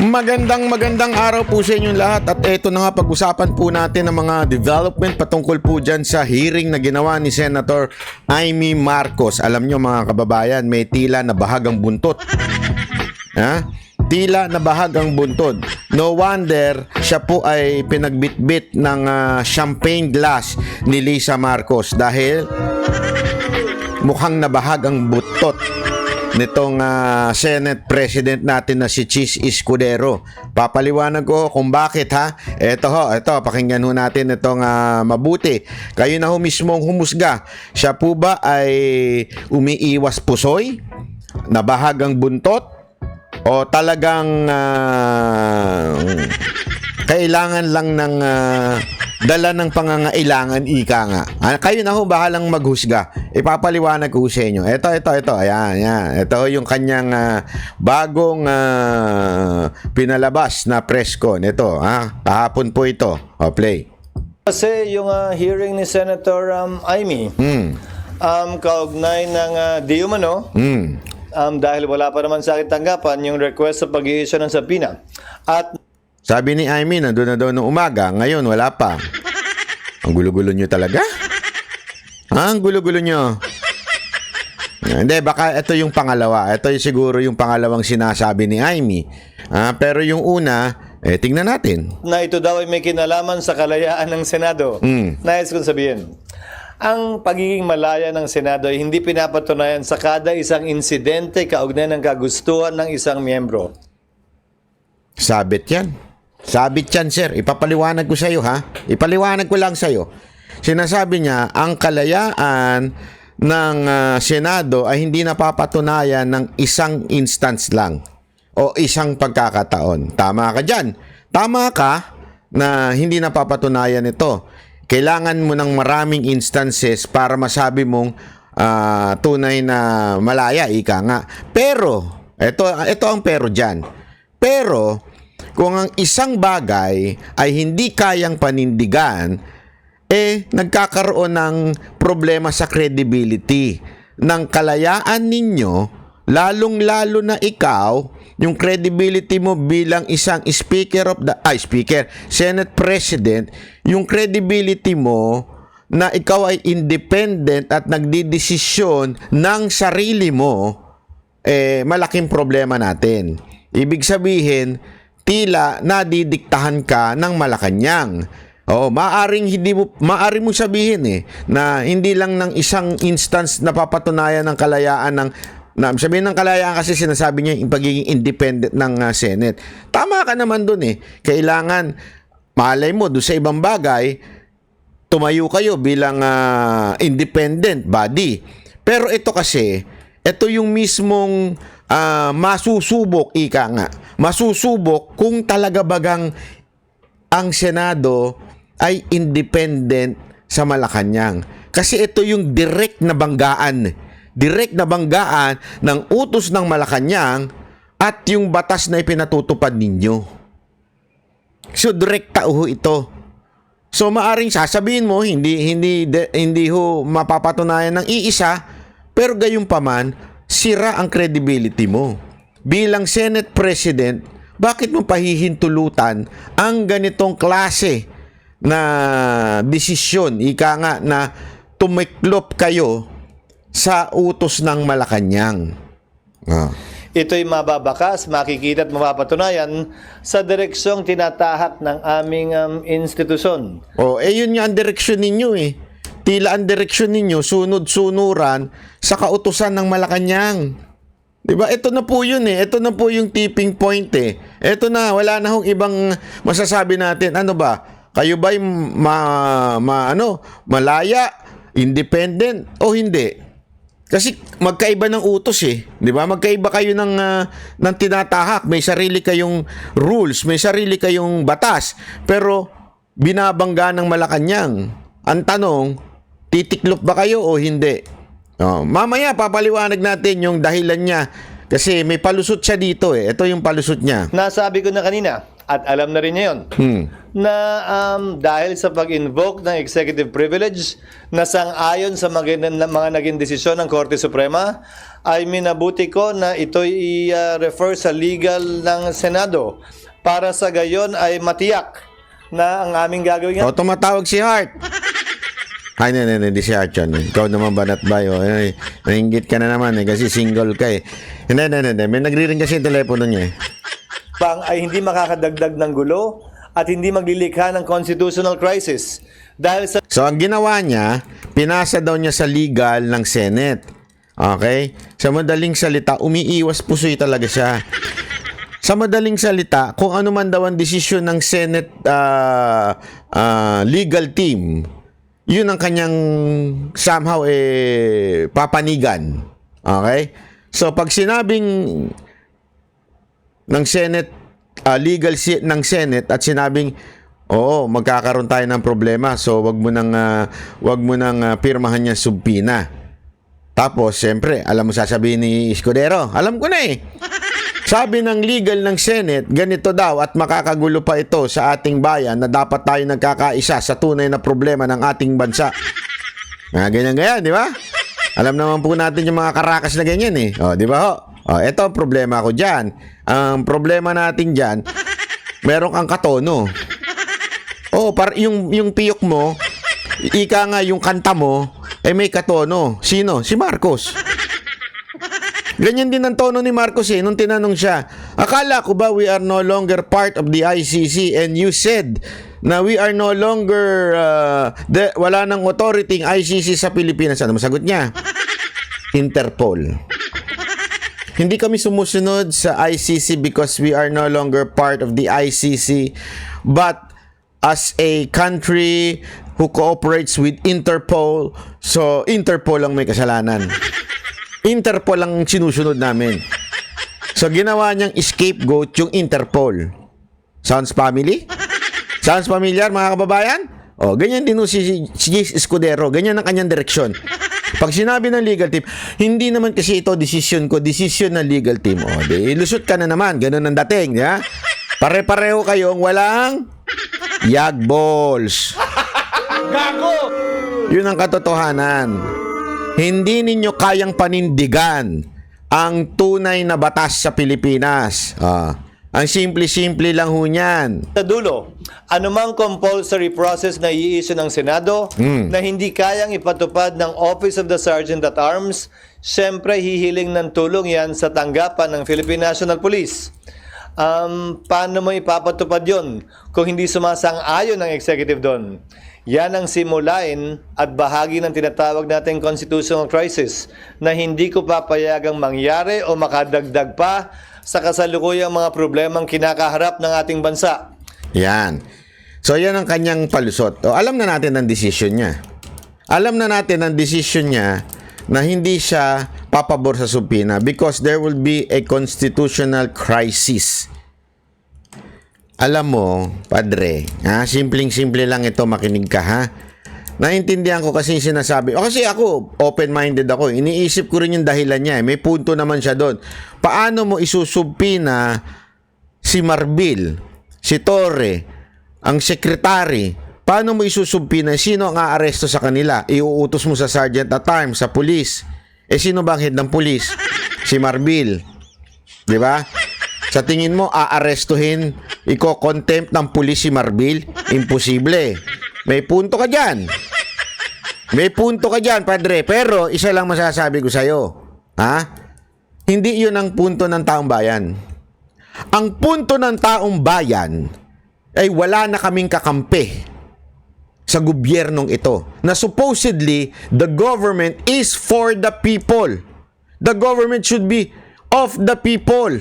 Magandang araw po sa inyong lahat at eto na nga pag-usapan po natin ang mga development patungkol po dyan sa hearing na ginawa ni Senator Amy Marcos. Alam nyo mga kababayan, may tila na bahagang buntot. Ha? Tila na bahagang buntod. No wonder siya po ay pinagbitbit ng champagne glass ni Lisa Marcos dahil mukhang nabahag ang buntot nitong Senate President natin na si Chis Escudero. Papaliwanag ko kung bakit ha. Ito pakinggan ho natin itong mabuti. Kayo na ho mismong humusga. Siya po ba ay umiiwas pusoy? Nabahag ang buntot? O talagang kailangan lang ng dala ng pangangailangan, ika nga. Kayo na ho bahalang maghusga. Ipapaliwanag ko sa inyo. Ito. Ayan. Ito yung kanyang bagong pinalabas na press con. Ito, kahapon po ito. O, play. Kasi yung hearing ni Senator Amy, kaugnay ng di umano, dahil wala pa naman sa akin tanggapan yung request sa pag-i-issue ng subpoena. At sabi ni Amy, nandun na daw nung umaga. Ngayon, wala pa. Ang gulo-gulo nyo talaga? Ang gulo-gulo nyo. Hindi, baka ito yung pangalawa. Ito yung siguro yung pangalawang sinasabi ni Amy. Pero yung una, tingnan natin. na ito daw ay may kinalaman sa kalayaan ng Senado. Nais kong sabihin, ang pagiging malaya ng Senado ay hindi pinapatunayan sa kada isang insidente kaugnay ng kagustuhan ng isang miyembro. Sabit yan. Sabit yan, sir. Ipapaliwanag ko sa iyo, ha? Ipaliwanag ko lang sa iyo. Sinasabi niya, ang kalayaan ng Senado ay hindi napapatunayan ng isang instance lang o isang pagkakataon. Tama ka dyan. Tama ka na hindi napapatunayan ito. Kailangan mo ng maraming instances para masabi mong tunay na malaya, ika nga. Pero, ito ang pero dyan. Pero, kung ang isang bagay ay hindi kayang panindigan, nagkakaroon ng problema sa credibility ng kalayaan ninyo, lalong-lalo na ikaw, yung credibility mo bilang isang Senate President, yung credibility mo na ikaw ay independent at nagdidesisyon ng sarili mo, malaking problema natin. Ibig sabihin, tila nadidiktahan ka ng Malacanang. Maaring mo sabihin na hindi lang ng isang instance napapatunayan ng kalayaan sabihin ng kalayaan kasi sinasabi niya yung pagiging independent ng Senate. Tama ka naman dun Kailangan, malay mo, doon sa ibang bagay, tumayo kayo bilang independent body. Pero ito kasi, ito yung mismong masusubok, ika nga. Masusubok kung talaga bagang ang Senado ay independent sa Malacanang. Kasi ito yung direct na banggaan ng utos ng Malacanang at yung batas na ipinatutupad ninyo. So direkta ito. So maaring sasabihin mo hindi ho mapapatunayan ng iisa, pero gayunpaman sira ang credibility mo. Bilang Senate President, bakit mo pahihintulutan ang ganitong klase na desisyon, ika nga, na tumiklop kayo sa utos ng Malacanang? Ito'y mababakas, makikita at mapapatunayan sa direksyong tinatahak ng aming institusyon. Yun nga ang direksyon ninyo Tila ang direksyon ninyo, sunod-sunuran sa kautusan ng Malacanang. Diba? Ito na po yun Ito na po yung tipping point Ito na, wala na hong ibang masasabi natin. Ano ba? Kayo ba'y malaya, independent o hindi? Kasi magkaiba ng utos Di ba? Magkaiba kayo ng tinatahak. May sarili kayong rules, may sarili kayong batas. Pero binabangga ng Malacanang. Ang tanong, titiklop ba kayo o hindi? Mamaya papaliwanag natin yung dahilan niya kasi may palusot siya dito Ito yung palusot niya. Nasabi ko na kanina at alam na rin niya yun na dahil sa pag-invoke ng executive privilege na sang-ayon sa mga naging desisyon ng Korte Suprema ay minabuti ko na ito'y i-refer sa legal ng Senado para sa gayon ay matiyak na ang aming gagawin. O, tumatawag si Hart. Ay, hindi si Hart yun. Ikaw naman banat bayo. Ay, nainggit ka na naman kasi single ka eh. Hindi. May nagre-ring kasi yung telepono niya eh. Ay hindi makakadagdag ng gulo at hindi maglilikha ng constitutional crisis. Dahil sa So, ang ginawa niya, pinasa daw niya sa legal ng Senate. Okay? Sa madaling salita, umiiwas pusoy talaga siya. Sa madaling salita, kung ano man daw ang desisyon ng Senate legal team, yun ang kanyang somehow papanigan. Okay? So, pag sinabing ng Senate, ng Senate at sinabing, oo, magkakaroon tayo ng problema, so wag mo nang pirmahan niya subpina. Tapos, siyempre, alam mo sasabihin ni Escudero, alam ko na eh. Sabi ng legal ng Senate, ganito daw at makakagulo pa ito sa ating bayan na dapat tayo nagkakaisa sa tunay na problema ng ating bansa. Ganyan, di ba? Alam naman po natin yung mga karakas na ganyan eh. O, di ba ho? O, eto ang problema ko dyan. Ang problema natin dyan, meron kang katono. O, yung piyok mo, ika nga yung kanta mo, may katono. Sino? Si Marcos. Ganyan din ang tono ni Marcos eh, nung tinanong siya, akala ko ba we are no longer part of the ICC and you said na we are no longer, wala nang authority ng ICC sa Pilipinas. Ano masagot niya? Interpol. Hindi kami sumusunod sa ICC because we are no longer part of the ICC, but as a country who cooperates with Interpol, so Interpol ang may kasalanan. Interpol ang sinusunod namin. So, ginawa niyang scapegoat yung Interpol. Sounds family? Sounds familiar, mga kababayan? O, ganyan din si Escudero. Ganyan ang kanyang direksyon. Pag sinabi ng legal team, hindi naman kasi ito decision ko, decision ng legal team. O, di, ilusot ka na naman. Ganun ang dating, ya? Pare-pareho kayong walang yag balls. gago! Yun ang katotohanan. Hindi ninyo kayang panindigan ang tunay na batas sa Pilipinas. Ang simple-simple lang ho niyan. Sa dulo, anumang compulsory process na i-issue ng Senado na hindi kayang ipatupad ng Office of the Sergeant at Arms, syempre hihiling ng tulong yan sa tanggapan ng Philippine National Police. Paano mo ipapatupad yon kung hindi sumasang-ayon ng executive doon? Yan ang simulain at bahagi ng tinatawag nating constitutional crisis na hindi ko papayagang mangyari o makadagdag pa sa kasalukuyang mga problemang kinakaharap ng ating bansa. Yan. So, yan ang kanyang palusot. O, alam na natin ang desisyon niya. Alam na natin ang desisyon niya na hindi siya papabor sa subpina because there will be a constitutional crisis. Alam mo, padre, simpleng-simple lang ito, makinig ka ha. Naintindihan ko kasi yung sinasabi. O kasi ako, open-minded ako. Iniisip ko rin yung dahilan niya. May punto naman siya doon. Paano mo isusubpina si Marbil, si Torre, ang sekretary? Paano mo isusubpina? Sino ang aaresto sa kanila? Iuutos mo sa Sergeant at Arms, sa pulis. Sino ba ang head ng pulis? Si Marbil. Di ba? Sa tingin mo, aarestuhin, iko-contempt ng pulis si Marbil? Imposible. May punto ka dyan. May punto ka dyan, padre. Pero, isa lang masasabi ko sa'yo. Hindi yun ang punto ng taong bayan. Ang punto ng taong bayan ay wala na kaming kakampi sa gobyernong ito. Na supposedly, the government is for the people. The government should be of the people.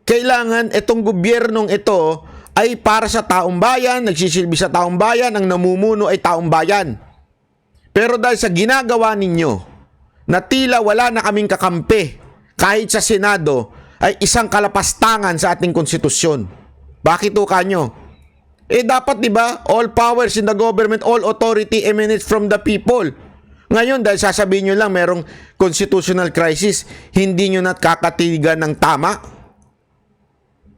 Kailangan itong gobyernong ito ay para sa taong bayan, nagsisilbi sa taong bayan, ang namumuno ay taong bayan. Pero dahil sa ginagawa ninyo, na tila wala na kaming kakampi, kahit sa Senado, ay isang kalapastangan sa ating konstitusyon. Bakit o kanyo? Dapat diba, all powers in the government, all authority emanates from the people. Ngayon, dahil sasabihin nyo lang merong constitutional crisis, hindi nyo nakakatigan ng tama.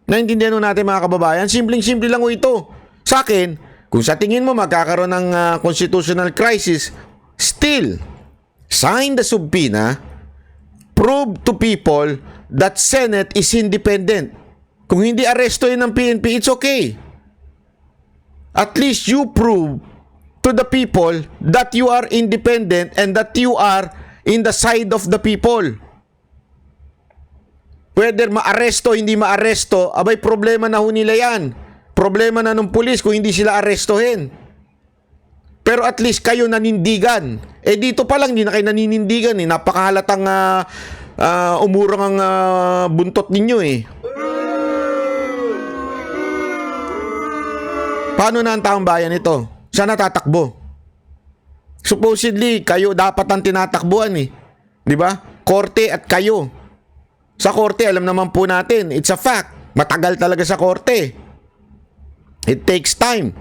Naintindihan natin mga kababayan, simpleng-simple lang ito. Sa akin, kung sa tingin mo magkakaroon ng constitutional crisis, still, sign the subpoena, prove to people that Senate is independent. Kung hindi aresto yun ng PNP, it's okay. At least you prove to the people that you are independent and that you are in the side of the people. Whether maaresto, hindi maaresto, abay problema na ho nila yan. Problema na ng pulis kung hindi sila arestohin. Pero at least kayo nanindigan. Dito pa lang, hindi na kayo naninindigan. Napakahalatang umurang ang buntot ninyo eh. Paano na ang taong bayan ito? Saan natatakbo? Supposedly, kayo dapat ang tinatakbuhan eh. Di ba? Korte at kayo. Sa korte, alam naman po natin, it's a fact. Matagal talaga sa korte. It takes time.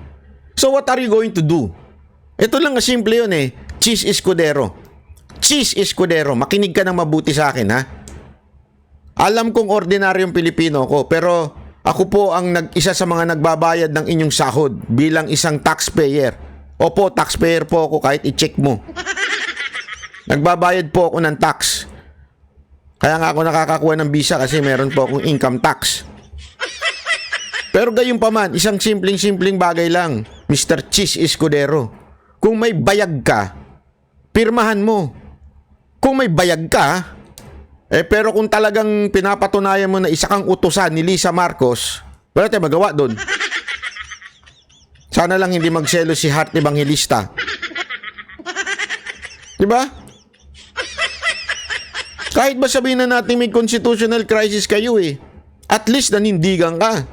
So what are you going to do? Ito lang simple yun eh. Cheese Escudero. Cheese Escudero. Makinig ka ng mabuti sa akin ha. Alam kong ordinaryong Pilipino ko, pero ako po ang isa sa mga nagbabayad ng inyong sahod bilang isang taxpayer. Opo, taxpayer po ako kahit i-check mo. Nagbabayad po ako ng tax. Kaya nga ako nakakakuha ng visa kasi meron po akong income tax. Pero gayon pa man, isang simpleng bagay lang, Mr. Cheese Escudero. Kung may bayag ka, pirmahan mo. Kung may bayag ka, pero kung talagang pinapatunayan mo na isa kang utusan ni Lisa Marcos, wala tayong magawa doon. Sana lang hindi magselo si Heart Evangelista. Diba? Kahit ba sabihin na natin may constitutional crisis kayo eh, at least nanindigan ka.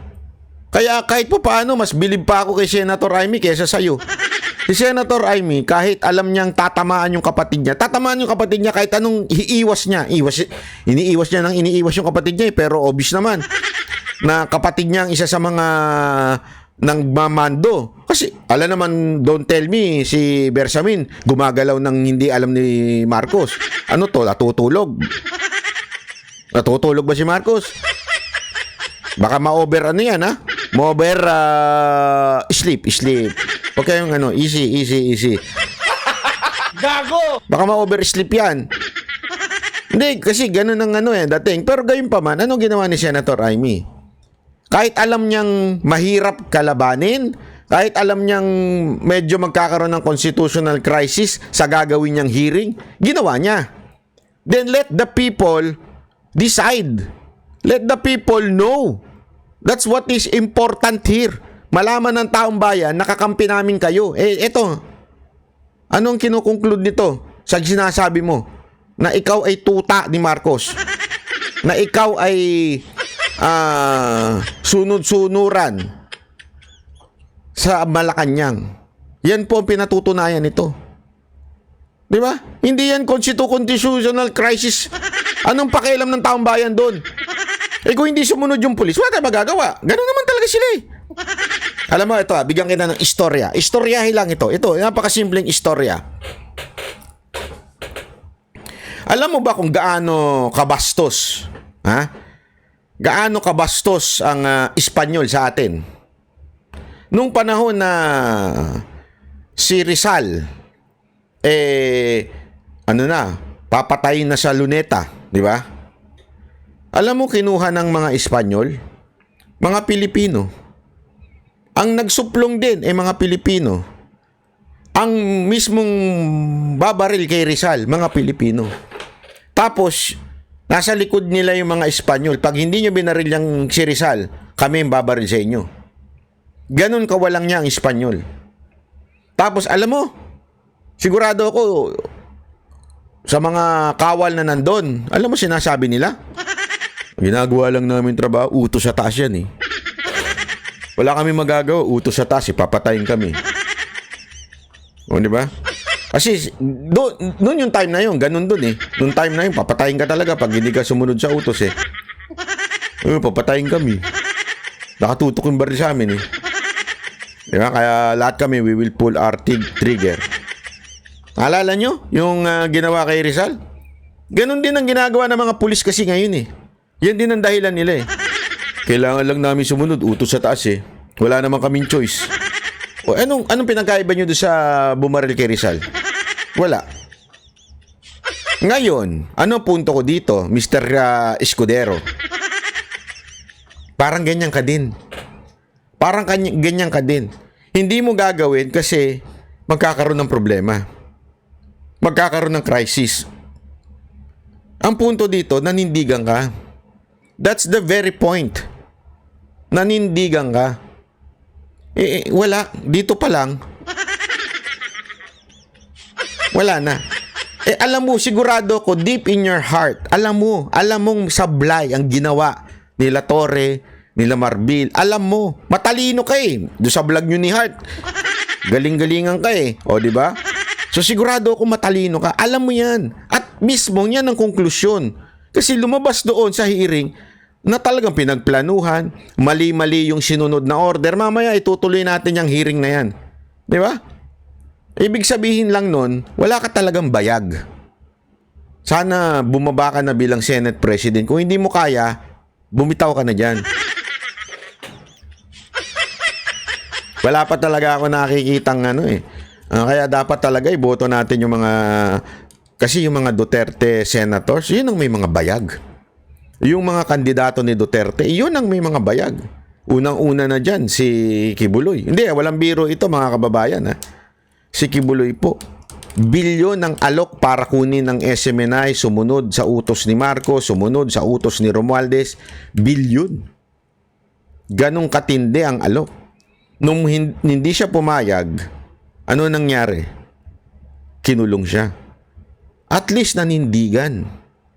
Kaya kahit pa paano, mas bilib pa ako kay Senator Amy kaysa sa'yo. Si Senator Amy, kahit alam niyang tatamaan yung kapatid niya kahit anong iniiwas niya ng iniiwas yung kapatid niya pero obvious naman na kapatid niya ang isa sa mga nagmamando. Kasi, alam naman, don't tell me, si Bersamin, gumagalaw ng hindi alam ni Marcos. Ano to? Natutulog? Natutulog ba si Marcos? Baka ma-over ano yan, ha? Ma-over sleep. Huwag kayong easy. Gago! Baka ma-over sleep yan. Hindi, kasi ganun ang dating. Pero gayon pa man, anong ginawa ni Senator Amy? Kahit alam niyang mahirap kalabanin, kahit alam niyang medyo magkakaroon ng constitutional crisis sa gagawin niyang hearing, ginawa niya. Then let the people decide. Let the people know. That's what is important here. Malaman ng taong bayan, nakakampi namin kayo. Eto, anong kinukonclude nito sa sinasabi mo? Na ikaw ay tuta ni Marcos. Na ikaw ay sunod-sunuran sa Malacanang. Yan po ang pinatutunayan nito. Di ba? Hindi yan constitutional crisis. Anong pakialam ng taong bayan doon? Kung hindi sumunod yung pulis, wala tayong magagawa. Ganun naman talaga sila eh. Alam mo, ito bigyan kita ng istorya. Istoryahin lang ito. Ito, napakasimpleng istorya. Alam mo ba kung gaano kabastos? Gaano kabastos ang Espanyol sa atin? Nung panahon na si Rizal, papatayin na sa Luneta, di ba? Alam mo, kinuha ng mga Espanyol, mga Pilipino. Ang nagsuplong din mga Pilipino. Ang mismong babaril kay Rizal, mga Pilipino. Tapos, nasa likod nila yung mga Espanyol. Pag hindi nyo binaril yung si Rizal, kami yung babaril sa inyo. Ganun kawalang niya ang Espanyol. Tapos, alam mo, sigurado ako, sa mga kawal na nandun, alam mo sinasabi nila? Ginagawa lang namin trabaho, utos sa taas yan eh. Wala kami magagawa, utos sa taas, papatayin kami. O, di ba? Kasi, doon yung time na yun, ganun doon eh. Noong time na yun, papatayin ka talaga pag hindi ka sumunod sa utos eh. Papatayin kami. Nakatutok yung baril sa amin eh. Di ba? Kaya lahat kami, we will pull our trigger. Naalala nyo yung ginawa kay Rizal? Ganun din ang ginagawa ng mga pulis kasi ngayon eh. Yan din ang dahilan nila eh. Kailangan lang namin sumunod, utos sa taas eh. Wala naman kaming choice. O anong pinagkaiba nyo doon sa bumaril kay Rizal? Wala. Ngayon, ano punto ko dito, Mr. Escudero? Parang ganyan ka din. Parang ganyan ka din. Hindi mo gagawin kasi magkakaroon ng problema. Magkakaroon ng crisis. Ang punto dito, nanindigan ka. That's the very point. Nanindigan ka. Wala. Dito pa lang. Wala na. Alam mo, sigurado ko, deep in your heart, alam mong sablay ang ginawa nila Torre, nila Marbil. Alam mo, matalino ka eh. Doon sa vlog nyo ni Hart. Galing-galingan ka eh. O, di ba? So, sigurado ako matalino ka. Alam mo yan. At mismo yan ang konklusyon. Kasi lumabas doon sa hearing na talagang pinagplanuhan, mali-mali yung sinunod na order. Mamaya, itutuloy natin yung hearing na yan. Di ba? Ibig sabihin lang nun, wala ka talagang bayag. Sana bumaba ka na bilang Senate President. Kung hindi mo kaya, bumitaw ka na dyan. Wala pa talaga ako nakikitang kaya dapat talaga iboto natin yung mga, kasi yung mga Duterte senators, yun ang may mga bayag. Yung mga kandidato ni Duterte, yun ang may mga bayag. Unang-una na dyan, si Kibuloy. Hindi, walang biro ito mga kababayan. Si Kibuloy po. Bilyon ng alok para kunin ng SMNI, sumunod sa utos ni Marcos, sumunod sa utos ni Romualdez. Bilyon. Ganong katindi ang alok. Nung hindi siya pumayag, ano nangyari? Kinulong siya. At least nanindigan.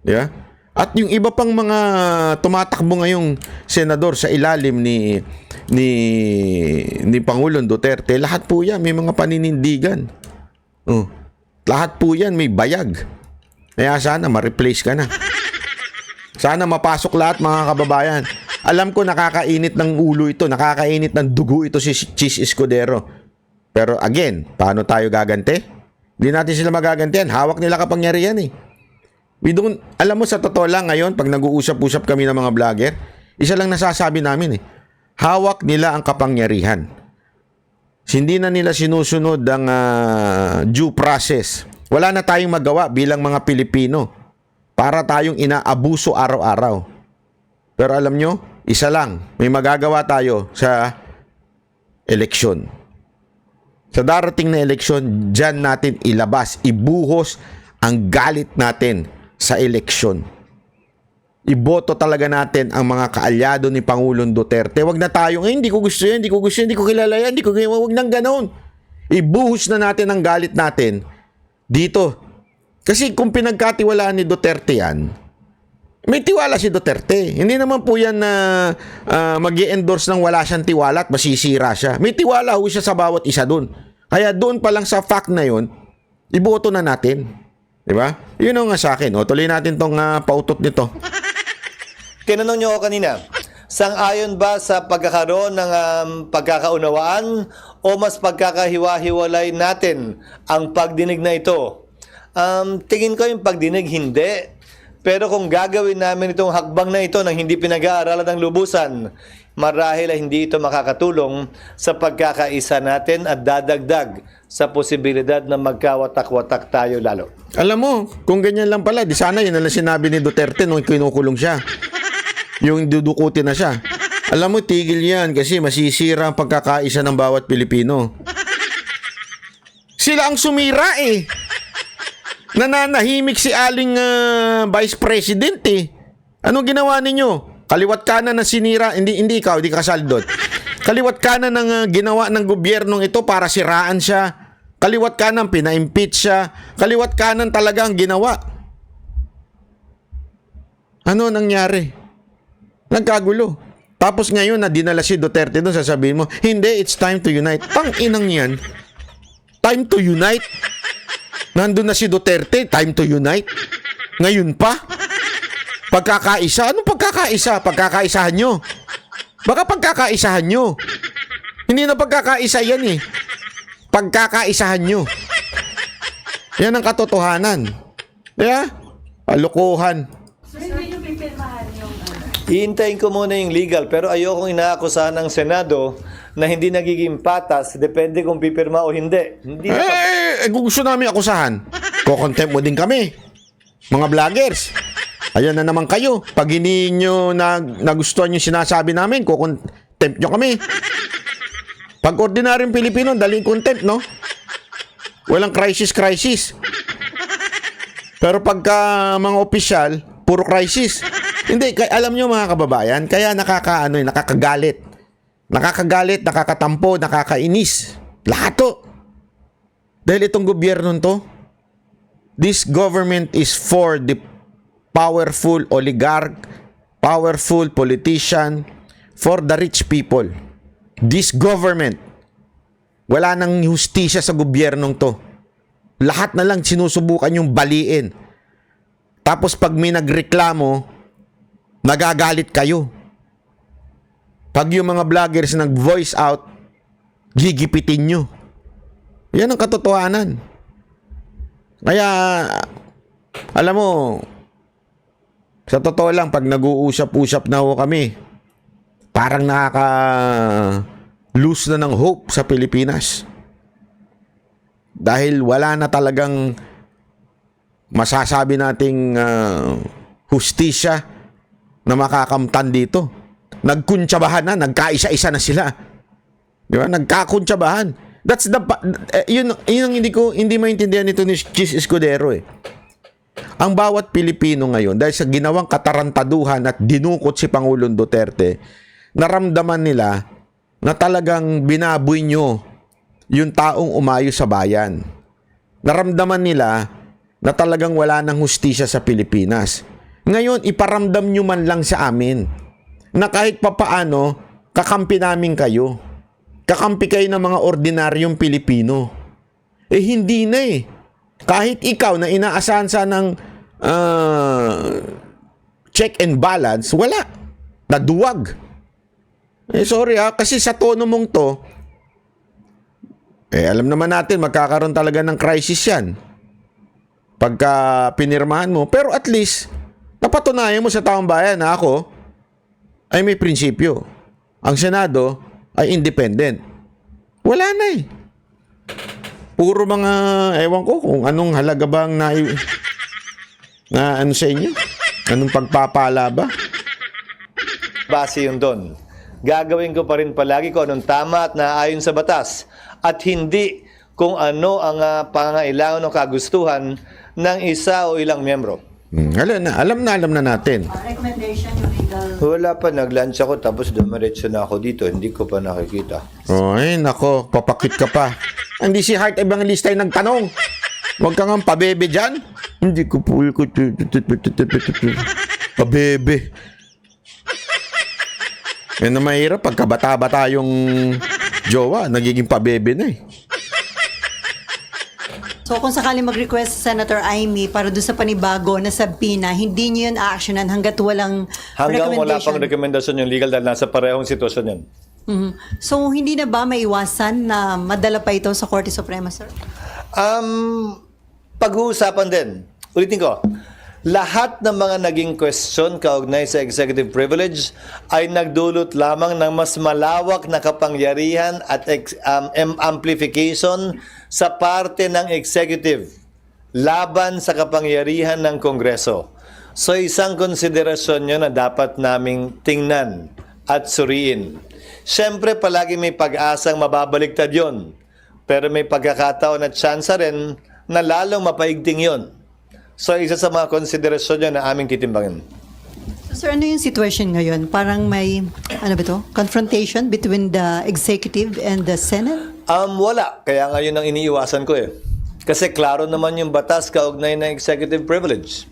Yeah? At yung iba pang mga tumatakbo ngayong senador sa ilalim ni Pangulong Duterte, lahat po yan may mga paninindigan. Lahat po yan may bayag. Kaya sana ma-replace ka na. Sana mapasok lahat mga kababayan. Alam ko nakakainit ng ulo ito, nakakainit ng dugo ito si Chis Escudero. Pero again, paano tayo gagante? Hindi natin sila magagantihan. Hawak nila kapangyarihan eh. Alam mo sa totoo lang ngayon, pag nag-uusap-usap kami ng mga vlogger, isa lang nasasabi namin eh. Hawak nila ang kapangyarihan. Hindi na nila sinusunod ang due process. Wala na tayong magawa bilang mga Pilipino para tayong inaabuso araw-araw. Pero alam nyo, isa lang, may magagawa tayo sa eleksyon. Sa darating na eleksyon, dyan natin ilabas, ibuhos ang galit natin sa eleksyon. Iboto talaga natin ang mga kaalyado ni Pangulong Duterte. Wag na tayo, hindi ko gusto yan, hindi ko kilala yan, wag nang ganon. Ibuhos na natin ang galit natin dito. Kasi kung pinagkatiwalaan ni Duterte yan, may tiwala si Duterte. Hindi naman po yan na mag-i-endorse ng wala siyang tiwala at masisira siya. May tiwala ho siya sa bawat isa doon. Kaya doon pa lang sa fact na yun, iboto na natin. Diba? Yun ang nga sa akin. O, tuloy natin tong pautot nito. Tinanong niyo ako kanina, sang-ayon ba sa pagkakaroon ng pagkakaunawaan o mas pagkakahiwa-hiwalay natin ang pagdinig na ito? Tingin ko yung pagdinig hindi. Pero kung gagawin namin itong hakbang na ito nang hindi pinag-aaralan ng lubusan, marahil ay hindi ito makakatulong sa pagkakaisa natin at dadagdag sa posibilidad na magkawatak-watak tayo lalo. Alam mo, kung ganyan lang pala, di sana yun na lang sinabi ni Duterte nung kinukulong siya. Yung dudukutin na siya. Alam mo, tigil yan kasi masisira ang pagkakaisa ng bawat Pilipino. Sila ang sumira eh. Nananahimik si aling Vice President eh. Anong ginawa ninyo? Kaliwat kanan na sinira, hindi ikaw, hindi ka kasal doon. Kaliwat kanan ng ginawa ng gobyernong ito para siraan siya. Kaliwat kanan, pina-impeach siya. Kaliwat kanan talaga ang ginawa. Ano nangyari? Nagkagulo. Tapos ngayon na dinala si Duterte doon, sasabihin mo, hindi, it's time to unite. Tang-inang yan. Time to unite? Nandun na si Duterte, time to unite. Ngayon pa? Pagkakaisa? Anong pagkakaisa? Pagkakaisahan nyo. Baka pagkakaisahan nyo. Hindi na pagkakaisa yan eh. Pagkakaisahan nyo. Yan ang katotohanan. Yeah? Palukuhan. Iintayin ko muna yung legal pero ayokong inaakusahan ng Senado na hindi nagiging patas, depende kung pipirma o hindi. Hindi kung gusto namin akusahan, kukontempt mo din kami. Mga vloggers. Ayan na naman kayo. Pag hindi nyo nagustuhan yung sinasabi namin, kukontempt nyo kami. Pag ordinaryong Pilipino, daling contempt, no? Walang crisis. Pero pagka mga opisyal, puro crisis. Hindi, alam nyo mga kababayan, kaya nakakagalit. Nakakatampo, nakakainis. Lahat to. Dahil itong gobyerno to, this government is for the powerful oligarch, powerful politician, for the rich people. This government, wala nang hustisya sa gobyernong to. Lahat na lang sinusubukan yung baliin. Tapos pag may nagreklamo, nagagalit kayo. Pag yung mga vloggers nag-voice out, gigipitin nyo. Yan ang katotohanan. Kaya, alam mo, sa totoo lang, pag nag-uusap-usap na ho kami, parang nakaka-lose na ng hope sa Pilipinas. Dahil wala na talagang masasabi nating hustisya na makakamtan dito. Nagkuntsabahan na, nagkaisa-isa na sila. Di ba? Nagkakuntsabahan. That's the yun ang hindi maintindihan nito ni Chis Escudero eh. Ang bawat Pilipino ngayon dahil sa ginawang katarantaduhan at dinukot si Pangulong Duterte, naramdaman nila na talagang binaboy nyo yung taong umayo sa bayan. Naramdaman nila na talagang wala nang hustisya sa Pilipinas. Ngayon, iparamdam nyo man lang sa amin na kahit papaano, kakampi namin kayo. Kakampi kayo ng mga ordinaryong Pilipino. Eh, hindi na eh. Kahit ikaw na inaasahan sa ng check and balance, wala. Naduwag. Eh, sorry kasi sa tono mong to, alam naman natin, magkakaroon talaga ng crisis yan. Pagka pinirmahan mo. Pero at least, napatunayan mo sa taong bayan na ako ay may prinsipyo. Ang Senado ay independent. Wala na eh. Puro mga, ewan ko kung anong halaga bang na ano sa inyo? Anong pagpapala ba? Base yun doon. Gagawin ko pa rin palagi kung anong tama at naaayon sa batas at hindi kung ano ang pangangailangan o kagustuhan ng isa o ilang miyembro. Alam na natin. Recommendation yung legal. Wala pa, nag-lunch ako tapos dumiretso na ako dito. Hindi ko pa nakikita. Ay, nako, papakit ka pa. Hindi si Heart Evangelista yung nagtanong. Huwag ka nga pabebe dyan. Hindi ko po. Pabebe. Yan na mahirap. Pagkabata-bata yung jowa, nagiging pabebe na eh. So kung sakali mag-request Senator Amy para doon sa panibago na sabina, hindi niyo yun a-actionan hanggat walang Hanggang wala recommendation. pang rekomendasyon yung legal dahil nasa parehong sitwasyon yan. So hindi na ba maiwasan na madala pa ito sa Korte Suprema, sir? Pag-uusapan din. Ulitin ko. Lahat ng mga naging question kaugnay sa executive privilege ay nagdulot lamang ng mas malawak na kapangyarihan at amplification sa parte ng executive laban sa kapangyarihan ng Kongreso. So isang konsiderasyon yun na dapat naming tingnan at suriin. Siyempre palagi may pag-asang mababaliktad yon, pero may pagkakataon at tsansa rin na lalong mapaigting yon. So, isa sa mga konsiderasyon nyo na aming titimbangin. So, sir, ano yung situation ngayon? Parang may, confrontation between the executive and the Senate? Wala. Kaya nga yun ang iniiwasan ko eh. Kasi klaro naman yung batas kaugnay ng executive privilege.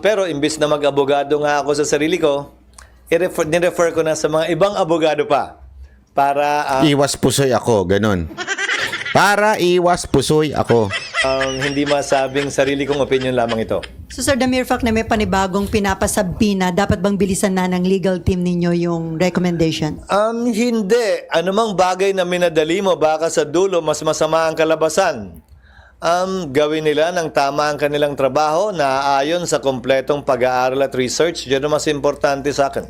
Pero imbis na mag-abogado nga ako sa sarili ko, nirefer ko na sa mga ibang abogado pa. Para Iwas pusoy ako, ganon. Para iwas pusoy ako. hindi masabing sarili kong opinion lamang ito. So, sir, the mere fact na may panibagong pinapasabina, dapat bang bilisan na ng legal team ninyo yung recommendation? Hindi. Anumang bagay na minadali mo, baka sa dulo mas masama ang kalabasan. Gawin nila ng tama ang kanilang trabaho na ayon sa kompletong pag-aaral at research. Yun ang mas importante sa akin.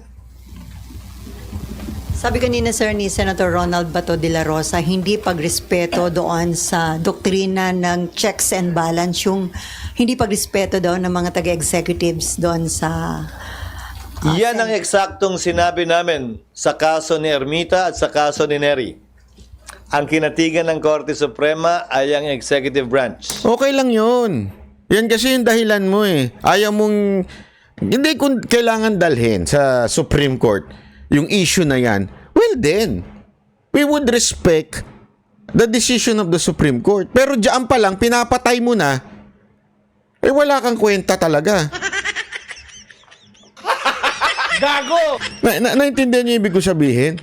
Sabi kanina, sir, ni Senator Ronald Bato de la Rosa, hindi pagrespeto doon sa doktrina ng checks and balance, yung hindi pagrespeto daw ng mga taga-executives doon sa... Yan ang eksaktong sinabi namin sa kaso ni Ermita at sa kaso ni Neri. Ang kinatigan ng Korte Suprema ay ang executive branch. Okay lang yun. Yan kasi yung dahilan mo eh. Ayaw mong... Hindi kung kailangan dalhin sa Supreme Court yung issue na yan. Well then, we would respect the decision of the Supreme Court. Pero diyan pa lang, pinapatay mo na, eh wala kang kwenta talaga. Gago! Naintindihan niyo ibig ko sabihin?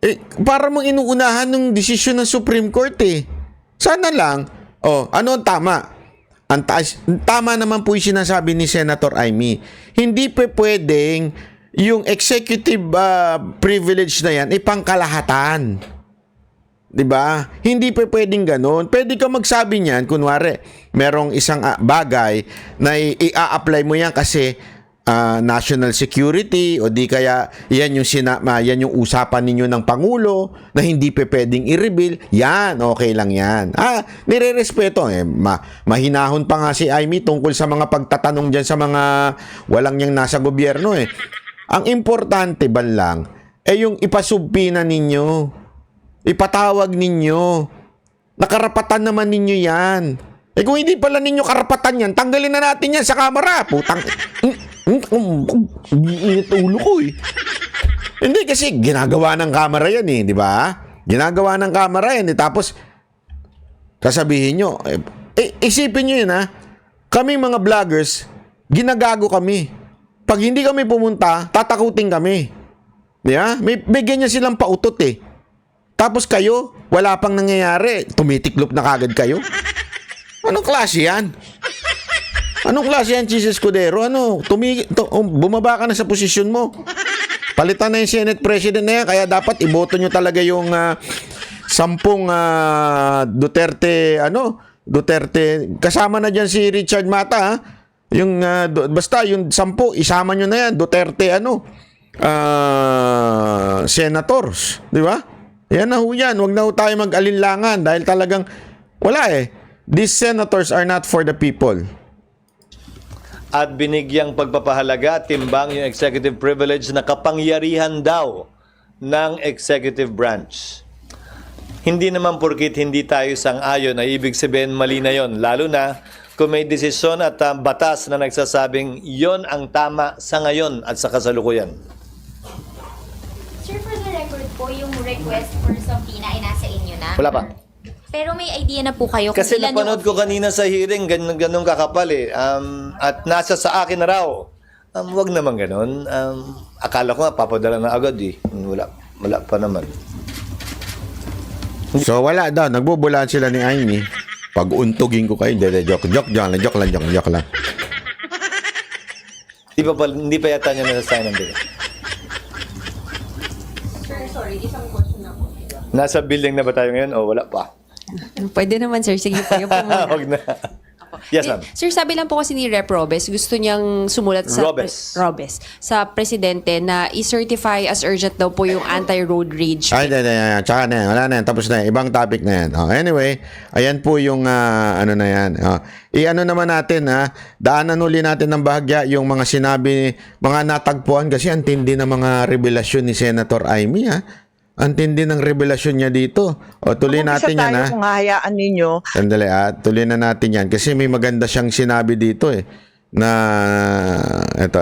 Eh, para mong inuunahan ng desisyon ng Supreme Court eh. Sana lang, ano ang tama? Tama naman po yung sinasabi ni Senator Amy. Hindi pa pwedeng yung executive privilege na yan pangkalahatan. 'Di ba? Hindi pa pwedeng ganoon. Pwede ka magsabi niyan, kunwari, merong isang bagay na i-apply mo yan kasi national security o di kaya yan yung usapan ninyo ng Pangulo na hindi pa pwedeng i-reveal. Yan, okay lang yan. Nire-respeto. Mahinahon pa nga si Amy tungkol sa mga pagtatanong dyan sa mga walang niyang nasa gobyerno eh. Ang importante ba lang yung ipasubpina ninyo. Ipatawag ninyo. Nakarapatan naman ninyo yan. Kung hindi pala ninyo karapatan yan, tanggalin na natin yan sa kamera. Putang... Init ulo ko eh. Hindi kasi ginagawa ng kamera yan eh, di ba? Ginagawa ng kamera yan eh. Tapos, sasabihin nyo, isipin nyo yun ha, kami mga vloggers, ginagago kami. Pag hindi kami pumunta, tatakutin kami. Di ba? May ganyan silang pautot eh. Tapos kayo, wala pang nangyayari. Tumitiklop na kagad kayo. Anong klase yan? Anong klase yan, Chis Escudero? Bumaba ka na sa posisyon mo. Palitan na yung Senate President na yan. Kaya dapat iboto nyo talaga yung 10 Duterte, kasama na dyan si Richard Mata, ha? Yung, basta yung 10, isama nyo na yan. Duterte, senators. Di ba? Yan na ho yan. Huwag na ho tayo mag-alinlangan dahil talagang wala eh. These senators are not for the people. At binigyang pagpapahalaga at timbang yung executive privilege na kapangyarihan daw ng executive branch. Hindi naman porkit hindi tayo sang-ayon ay ibig sabihin mali na yon. Lalo na kung may desisyon at batas na nagsasabing yon ang tama sa ngayon at sa kasalukuyan. Sir, for the record po, yung request for subpoena ay nasa inyo na? Wala pa. Pero may idea na po kayo kung Kasi ilan napanood ko kanina sa hearing, ganun kakapal eh. At nasa sa akin na raw. Wag naman ganun. Akala ko nga, papadala na agad eh. Wala pa naman. So wala daw, nagbubulaan sila ni Amy. Pag untugin ko kayo, joke lang. Hindi pa yata niya nasasign ng bill. Sir, sorry, isang question ako. Nasa building na ba tayo ngayon o wala pa? Pwede naman, sir. Sige po, yung po muna. Wag na. Yes, ma'am. Sir, sabi lang po kasi ni Rep. Robes, gusto niyang sumulat sa Robes. sa presidente na i-certify as urgent daw po yung anti-road rage. Ay, tsaka na yan. Wala na yan. Tapos na yan. Ibang topic na yan. Anyway, ayan po yung ano na yan. I-ano naman natin, daanan uli natin ng bahagya yung mga sinabi, mga natagpuan kasi ang tindi ng mga revelasyon ni Senator Amy, Ang tindi ng revelasyon niya dito. O, tuloy natin yan, Kung hahayaan ninyo. Sandali, tuloy na natin yan. Kasi may maganda siyang sinabi dito na, ito.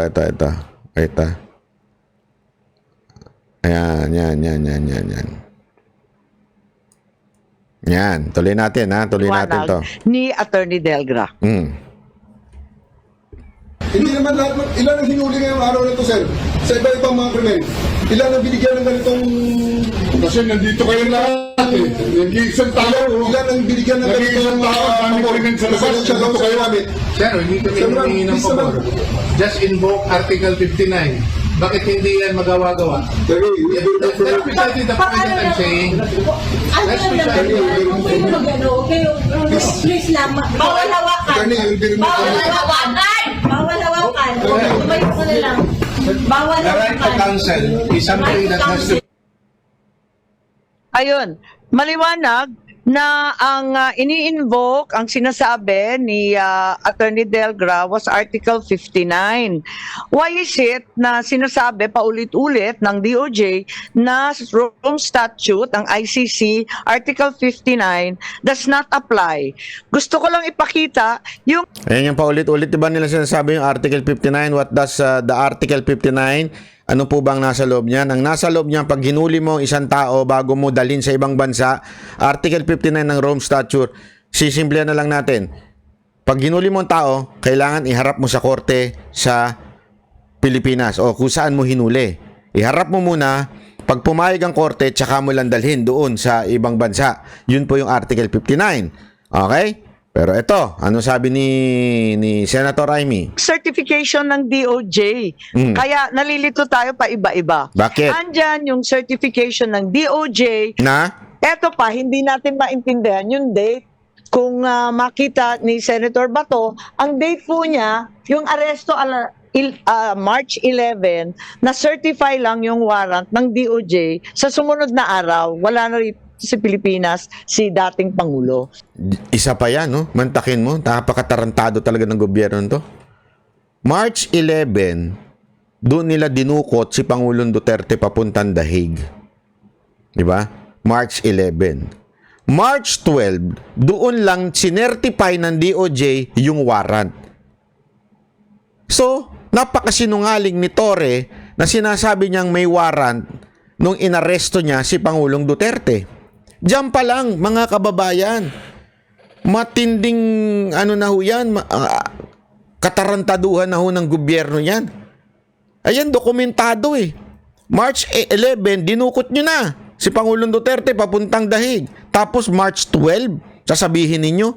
Ayan. Yan, tuloy natin, Tuloy natin to. Ni Attorney Delgra. Hindi naman lahat, ilan ang hinuli ngayong araw na ito, sir? Sa iba-ibang mga krimen. Ilan ang binigyan ng ganitong... Kasi nandito kayo lahat eh. Nag-iisang tao. Ilan ang binigyan ng ganitong... Sa labas, nandito kayo namin. Sir, hindi kami humingi ng pabor. Just invoke Article 59. Bakit hindi yan magawa-gawa? That's precisely the point that I'm saying. That's precisely Kung pwede mag-ano, please lang, bawal hawakan. Bawal hawakan! Bawal hawakan. Tumayo ko na lang. Bawal the right to hawakan. counsel is something that has to Ayun, maliwanag na ang ini-invoke, ang sinasabi ni Attorney Delgra was Article 59. Why is it na sinasabi paulit-ulit ng DOJ na Rome Statute, ang ICC, Article 59, does not apply? Gusto ko lang ipakita yung Ayan yung paulit-ulit, diba nila sinasabi yung Article 59? What does the Article 59? Ano po bang nasa loob niyan? Ang nasa loob niyan, pag hinuli mo isang tao bago mo dalhin sa ibang bansa, Article 59 ng Rome Statute, sisimplihan na lang natin. Pag hinuli mo ang tao, kailangan iharap mo sa korte sa Pilipinas o kung saan mo hinuli. Iharap mo muna, pag pumayag ang korte, tsaka mo lang dalhin doon sa ibang bansa. Yun po yung Article 59. Okay? Pero ito, ano sabi ni Senator Amy? certification ng DOJ. Kaya nalilito tayo pa iba-iba. Bakit? Andyan yung certification ng DOJ. Na? Eto pa, hindi natin maintindihan yung date. Kung makita ni Senator Bato, ang date po niya, yung aresto March 11, na-certify lang yung warrant ng DOJ sa sumunod na araw. Wala na rito sa Pilipinas si dating Pangulo. Isa pa yan, no? Mantakin mo. Napakatarantado talaga ng gobyerno to. March 11, doon nila dinukot si Pangulong Duterte papuntang The Hague. Diba? March 11. March 12, doon lang sinertify ng DOJ yung warrant. So, napakasinungaling ni Torre na sinasabi niyang may warrant nung inaresto niya si Pangulong Duterte. Diyan pa lang, mga kababayan, matinding na ho yan, katarantaduhan na ho ng gobyerno yan. Ayan, dokumentado eh. March 11, dinukot nyo na si Pangulong Duterte papuntang The Hague. Tapos March 12, sasabihin ninyo,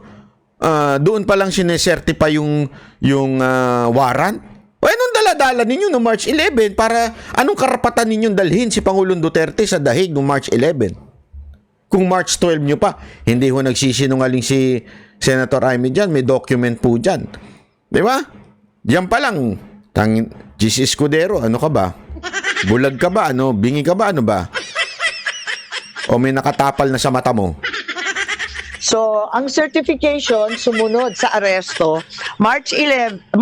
doon pa lang sinesertify yung warrant. O anong daladala ninyo no March 11 para anong karapatan ninyong dalhin si Pangulong Duterte sa The Hague no March 11? Kung March 12 nyo pa, hindi ho nagsisinungaling si Senator Amy dyan, may document po dyan. Di ba? Diyan pa lang, GC Escudero, ano ka ba? Bulag ka ba? Ano? Bingi ka ba? Ano ba? O may nakatapal na sa mata mo? So, ang certification sumunod sa aresto March 12.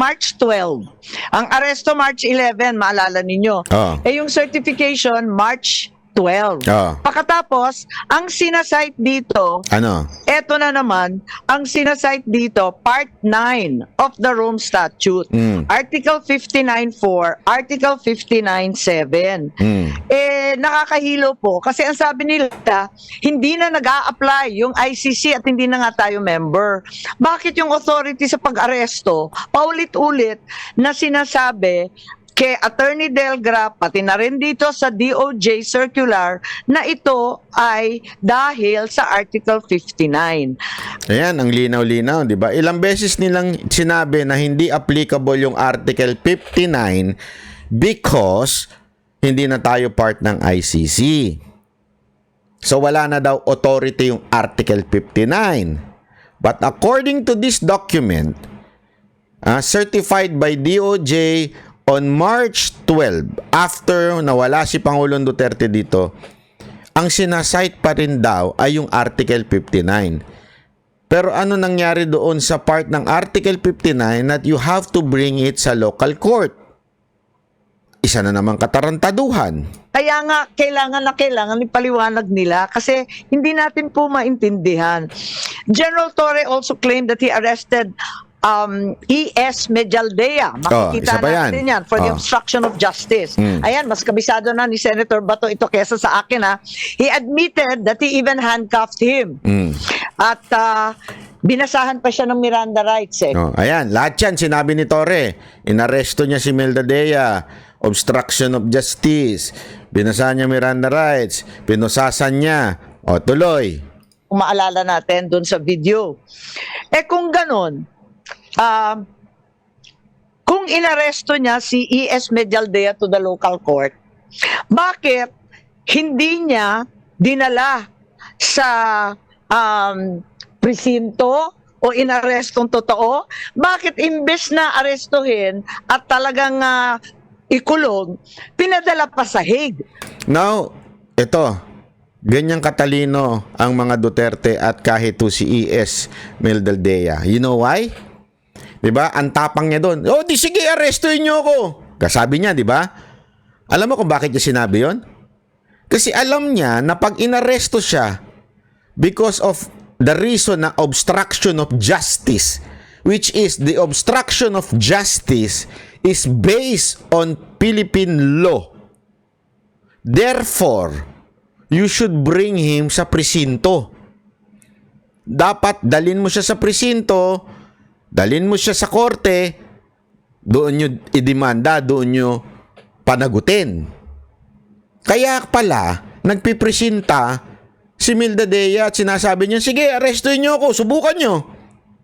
Ang aresto March 11, maalala ninyo. Eh yung certification March 12. Pagkatapos, ang sinasite dito, eto na naman, ang sinasite dito, Part 9 of the Rome Statute. Article 59.4, Article 59.7. Nakakahilo po. Kasi ang sabi nila, hindi na nag-a-apply yung ICC at hindi na nga tayo member. Bakit yung authority sa pag-aresto, paulit-ulit na sinasabi kay Attorney Delgra, pati na rin dito sa DOJ circular, na ito ay dahil sa Article 59. Ayan, ang linaw-linaw, di ba? Ilang beses nilang sinabi na hindi applicable yung Article 59 because hindi na tayo part ng ICC. So wala na daw authority yung Article 59. But according to this document, certified by DOJ on March 12, after nawala si Pangulong Duterte dito, ang sinasite pa rin daw ay yung Article 59. Pero ano nangyari doon sa part ng Article 59 that you have to bring it sa local court? Isa na namang katarantaduhan. Kaya nga, kailangan ipaliwanag nila kasi hindi natin po maintindihan. General Torre also claimed that he arrested E.S. Medialdea. Makikita natin yan for the obstruction of justice. Ayan, mas kabisado na ni Senator Bato ito kesa sa akin ha. He admitted that he even handcuffed him. At binasahan pa siya ng Miranda rights eh. Ayan, lahat yan sinabi ni Torre. Inaresto niya si Medialdea, obstruction of justice, binasahan niya Miranda rights, pinusasan niya. O tuloy. Kung maalala natin dun sa video. Kung ganon, kung inaresto niya si E.S. Medialdea to the local court, bakit hindi niya dinala sa presinto o inarestong totoo? Bakit imbes na arestuhin at talagang ikulong, pinadala pa sa Hague? Now, ito, Ganyang katalino ang mga Duterte at kahit to si E.S. Meldaldea. You know why? 'Di ba? Ang tapang niya doon. Oh, di sige, arrestuin niyo ako. Kasabi niya, 'di ba? Alam mo kung bakit niya sinabi 'yon? Kasi alam niya na pag inaresto siya because of the reason na obstruction of justice, which is the obstruction of justice is based on Philippine law. Therefore, you should bring him sa presinto. Dapat dalin mo siya sa presinto, dalin mo siya sa korte, doon nyo idemanda, doon nyo panagutin. Kaya pala, nagpipresinta si Meldaldea at sinasabi niya, sige, arrestuin nyo ako, subukan nyo.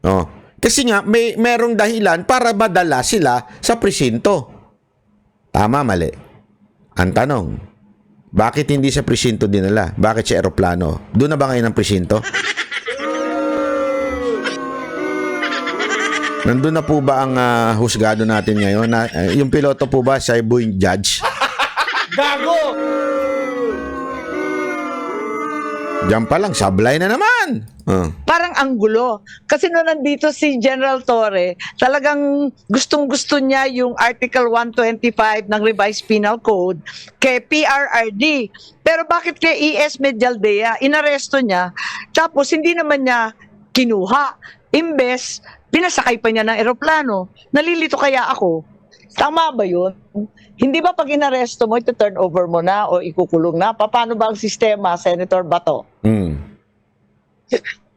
Oh. Kasi nga, merong dahilan para madala sila sa presinto. Tama, mali. Ang tanong, bakit hindi sa presinto dinala? Bakit sa eroplano? Doon na ba ngayon ang presinto? Nandun na po ba ang husgado natin ngayon? Yung piloto po ba siya po yung judge? Gago! Diyan pa lang, sablay na naman. Parang ang gulo. Kasi nung nandito si General Torre, talagang gustong-gusto niya yung Article 125 ng Revised Penal Code kay PRRD. Pero bakit kay E.S. Meldaldea, inaresto niya, tapos hindi naman niya kinuha. Imbes, pinasakay pa niya ng eroplano. Nalilito kaya ako. Tama ba yun? Hindi ba pag inaresto mo, ito turn over mo na o ikukulong na? Paano ba ang sistema, Senator Bato?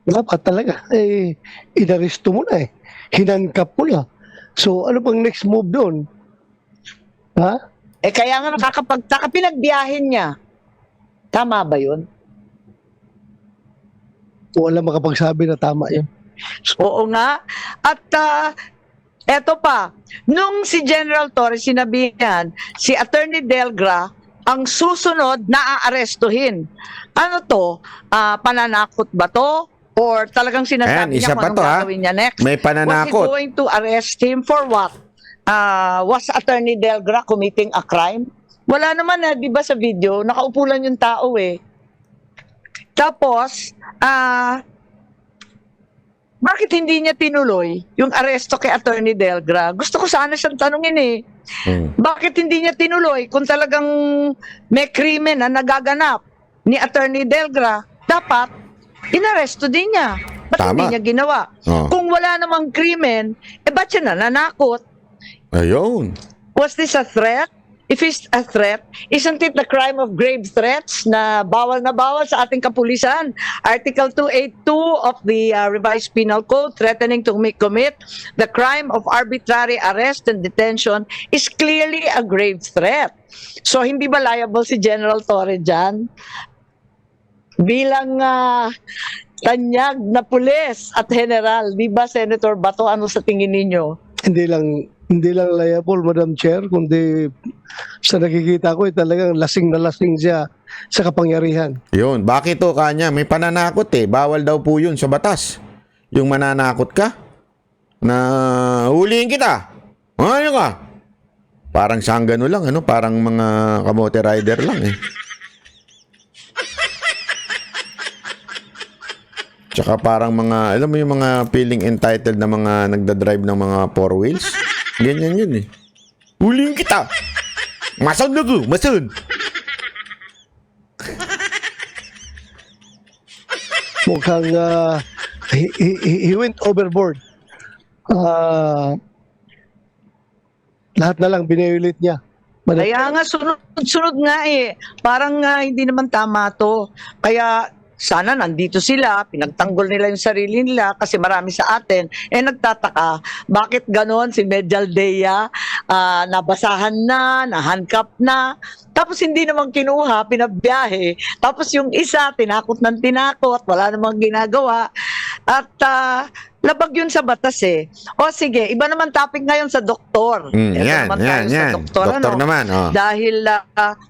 Dapat talaga, inaresto mo na hinangkap mo na. So, ano pang next move doon? Ha? Kaya nga nakakapagtaka, pinagbiyahin niya. Tama ba yun? Wala makapagsabi na tama yun. Oo nga. At eto pa, nung si General Torres sinabihan, si Attorney Delgra ang susunod na aarestuhin. Ano to? Pananakot ba to? Or talagang sinasabi niya kung anong gagawin niya next? May pananakot. Was he going to arrest him for what? Was Attorney Delgra committing a crime? Wala naman di ba sa video? Nakaupo lang yung tao Tapos, bakit hindi niya tinuloy yung aresto kay Attorney Delgra? Gusto ko sana siyang tanungin Bakit hindi niya tinuloy kung talagang may krimen na nagaganap ni Attorney Delgra? Dapat, inaresto din niya. Ba't Tama. hindi niya ginawa? Kung wala namang krimen, ba't siya nananakot? Ayun. Was this a threat? If it's a threat, isn't it the crime of grave threats na bawal sa ating kapulisan? Article 282 of the Revised Penal Code, threatening to commit the crime of arbitrary arrest and detention is clearly a grave threat. So, hindi ba liable si General Torre dyan? Bilang tanyag na pulis at general, di ba, Senator Bato, ano sa tingin ninyo? Hindi lang liable, Madam Chair, kundi sa nakikita ko talagang lasing na lasing siya sa kapangyarihan. Yun. Bakit to kanya? May pananakot Bawal daw po yun sa batas. Yung mananakot ka na huliin kita. Ano ka? Parang sanggano lang, parang mga kamote rider lang Tsaka parang mga, alam mo yung mga feeling entitled na mga nagdadrive ng mga four wheels? Ganyan yun Huliin kita! Masad na ko! Masad! Mukhang he went overboard. Lahat na lang binayulit niya. Kaya nga, sunod nga Parang hindi naman tama to. Kaya, sana nandito sila, pinagtanggol nila yung sarili nila kasi marami sa atin. Nagtataka, bakit ganon si Meldaldea, nabasahan na, nahandcuff na, tapos hindi naman kinuha, pinabiyahe. Tapos yung isa, tinakot ng tinakot, wala namang ginagawa. At labag yun sa batas O sige, iba naman topic ngayon sa doktor. Yan. Doktor naman. Dahil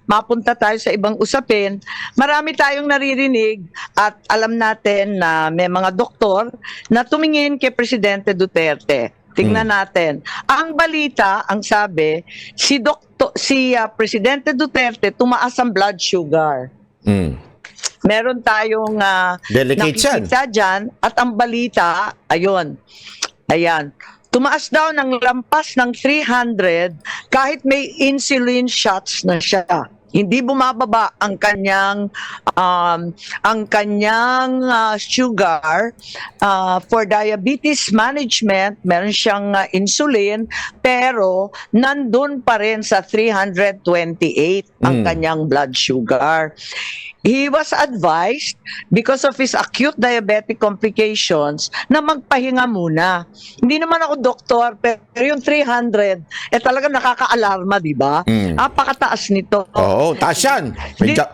mapunta tayo sa ibang usapin, marami tayong naririnig at alam natin na may mga doktor na tumingin kay Presidente Duterte. Tingnan natin. Ang balita, ang sabi, si Presidente Duterte tumaas ang blood sugar. Meron tayong Delicate yan. nakikita dyan at ang balita, ayun, ayan, tumaas daw ng lampas ng 300 kahit may insulin shots na siya. Hindi bumababa ang kanyang sugar for diabetes management. Meron siyang insulin pero nandun pa rin sa 328 ang kanyang blood sugar. He was advised because of his acute diabetic complications na magpahinga muna. Hindi naman ako doktor, pero yung 300, talagang nakaka-alarma, di ba? Napakataas nito. Oo, taas yan.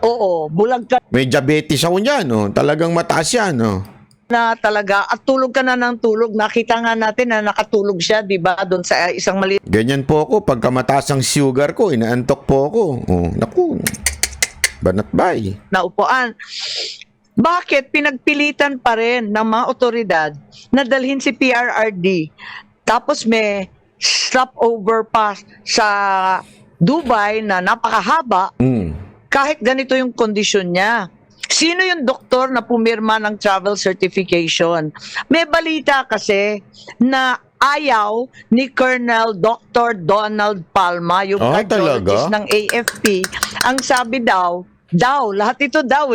Oo, bulag ka May diabetes ako niyan. Oh. Talagang mataas yan. Oh. na talaga at tulog ka na ng tulog. Nakita nga natin na nakatulog siya, di ba, doon sa isang maliit Ganyan po ako. Pagka mataas ang sugar ko, inaantok po ako. Oh, naku. Banatbay. na upuan. Bakit pinagpilitan pa rin ng mga otoridad na dalhin si PRRD? Tapos may stopover pa sa Dubai na napakahaba kahit ganito yung kondisyon niya. Sino yung doktor na pumirma ng travel certification? May balita kasi na ayaw ni Colonel Dr. Donald Palma, yung cardiologist talaga? ng AFP. Ang sabi daw, lahat ito daw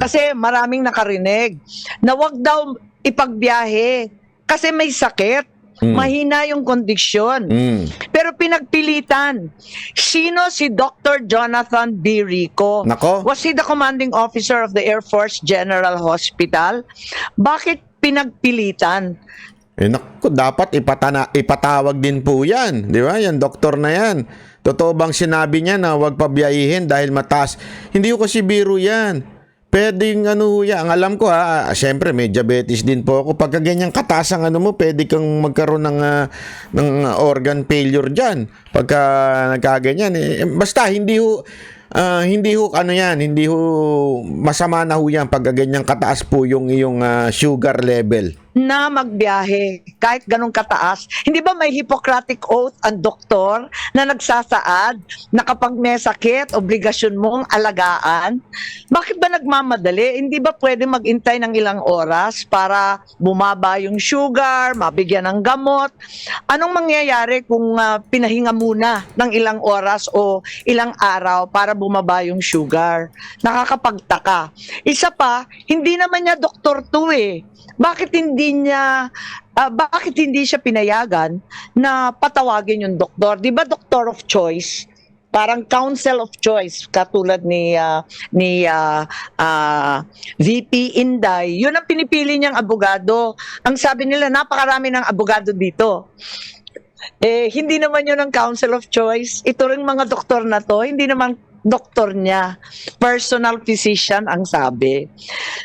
kasi maraming nakarinig na wag daw ipagbiyahe kasi may sakit. Mahina yung kondisyon. Pero pinagpilitan. Sino si Dr. Jonathan B. Rico? Nako. Was he the commanding officer of the Air Force General Hospital? Bakit pinagpilitan? Naku, dapat ipatawag din po yan. Di ba? Yan, doktor na yan. Totoo bang sinabi niya na huwag pabiyahihin dahil mataas? Hindi ko kasi biro yan. Pwedeng yan. Ang alam ko syempre may diabetes din po ako. Pagka ganyang kataas ang mo, pwede kang magkaroon ng organ failure dyan. Pagka nagkaganyan. Basta hindi ho masama na ho yan pagka ganyang kataas po yung iyong sugar level. Na magbiyahe kahit ganun kataas. Hindi ba may Hippocratic Oath ang doktor na nagsasaad na kapag may sakit, obligasyon mong alagaan? Bakit ba nagmamadali? Hindi ba pwede magintay ng ilang oras para bumaba yung sugar, mabigyan ng gamot? Anong mangyayari kung pinahinga muna ng ilang oras o ilang araw para bumaba yung sugar? Nakakapagtaka. Isa pa, hindi naman niya doktor to Bakit hindi siya pinayagan na patawagin yung doktor? 'Di ba doctor of choice? Parang counsel of choice katulad ni VP Inday. 'Yun ang pinipili niyang abogado. Ang sabi nila napakarami ng abogado dito. Hindi naman 'yun ang counsel of choice. Ito ring mga doktor na 'to, hindi naman doktor niya, personal physician ang sabi.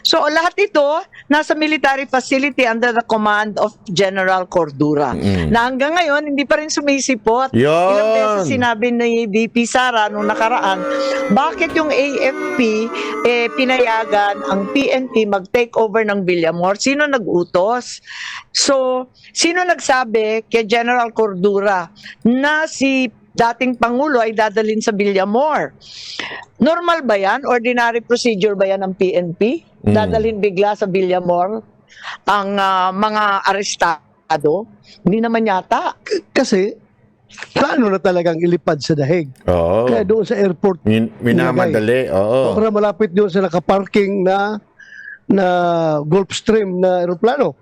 So lahat ito nasa military facility under the command of General Cordura. Na hanggang ngayon hindi pa rin sumisipot. Ilang beses sinabi ni VP Sara nung nakaraan, bakit yung AFP pinayagan ang PNP mag-take over ng Villamor? Sino nag-utos? So, sino nagsabi kay General Cordura na si dating Pangulo ay dadalhin sa Villamor? Normal ba yan? Ordinary procedure ba yan ng PNP? Dadalhin bigla sa Villamor ang mga arestado? Hindi naman yata. Kasi, plano na talagang ilipad sa dahig. Oo. Kaya doon sa airport, Minamadali. Oo. para malapit doon sa nakaparking na Gulfstream na aeroplano.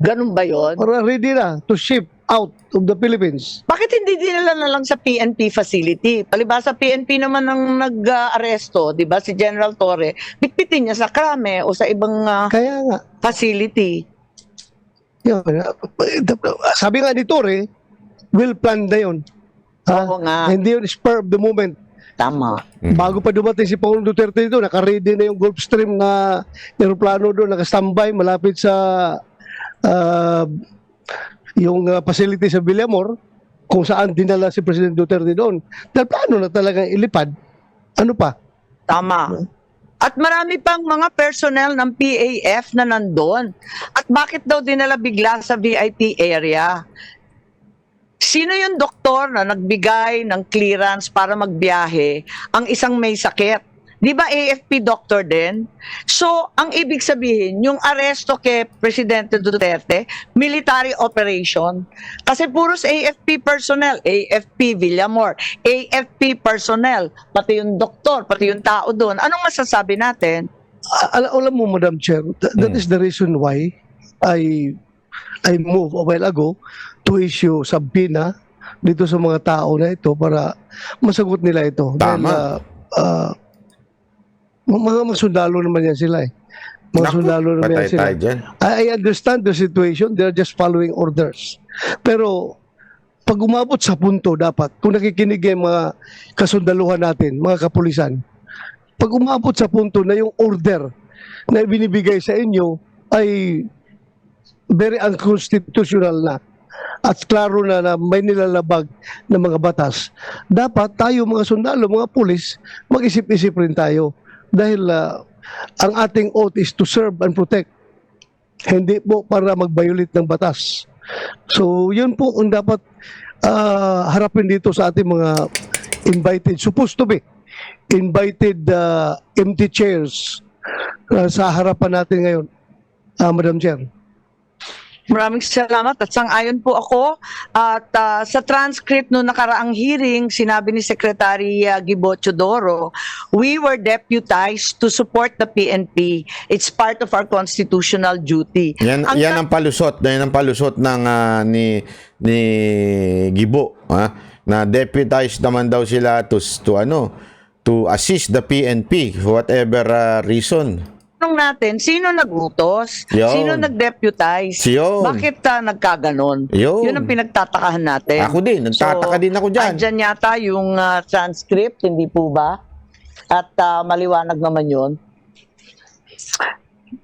Ganun ba yun? Para ready na to ship out of the Philippines. Bakit hindi dinala na lang sa PNP facility? Palibhasa PNP naman ang nag-aresto, di ba? Si General Torre, bitbitin niya sa Krame o sa ibang Kaya nga, facility. yun, sabi nga ni Torre, well planned na yun. Oo nga. Hindi yun spur of the moment. Tama. Bago pa dumating si Pangulong Duterte dito, naka-ready na yung Gulfstream na aeroplano doon, naka-standby malapit sa yung facility sa Villamor, kung saan dinala si President Duterte doon. Dahil plano na talagang ilipad. Ano pa? Tama. At marami pang mga personnel ng PAF na nandun. At bakit daw dinala bigla sa VIP area? Sino yung doktor na nagbigay ng clearance para magbiyahe ang isang may sakit? Di ba AFP doctor din? So, ang ibig sabihin, yung aresto kay Presidente Duterte, military operation. Kasi puros AFP personnel, AFP Villamor, AFP personnel, pati yung doktor, pati yung tao doon. Anong masasabi natin? Alam mo, Madam Chair, that is the reason why I moved a while ago to issue subpoena dito sa mga tao na ito para masagot nila ito. Tama. Mga sundalo naman yan sila eh. Mga Naku, sundalo naman patay yan sila. tayo dyan. I understand the situation, they're just following orders. Pero pag umabot sa punto dapat, kung nakikinig yung mga kasundaluhan natin, mga kapulisan, pag umabot sa punto na yung order na binibigay sa inyo ay very unconstitutional na at klaro na may nilalabag ng mga batas, dapat tayo mga sundalo, mga pulis, mag-isip-isip rin tayo. Dahil ang ating oath is to serve and protect. Hindi po para mag-violate ng batas. So, yun po ang dapat harapin dito sa ating mga invited, supposed to be, invited empty chairs sa harapan natin ngayon, Madam Chair. Maraming salamat at sang-ayon po ako. At sa transcript no nakaraang hearing, sinabi ni Secretary Gibo Teodoro, we were deputized to support the PNP. It's part of our constitutional duty. Yan ang palusot, yan ang palusot ng ni Gibo, na deputized naman daw sila to assist the PNP for whatever reason. Tanong natin, sino nag-utos? Yun. Sino nag-deputize? Yun. Bakit nagkaganon? Yun. Yun ang pinagtatakahan natin. Ako din, nagtataka din ako dyan. Andyan yata yung transcript, hindi po ba? At maliwanag naman yun.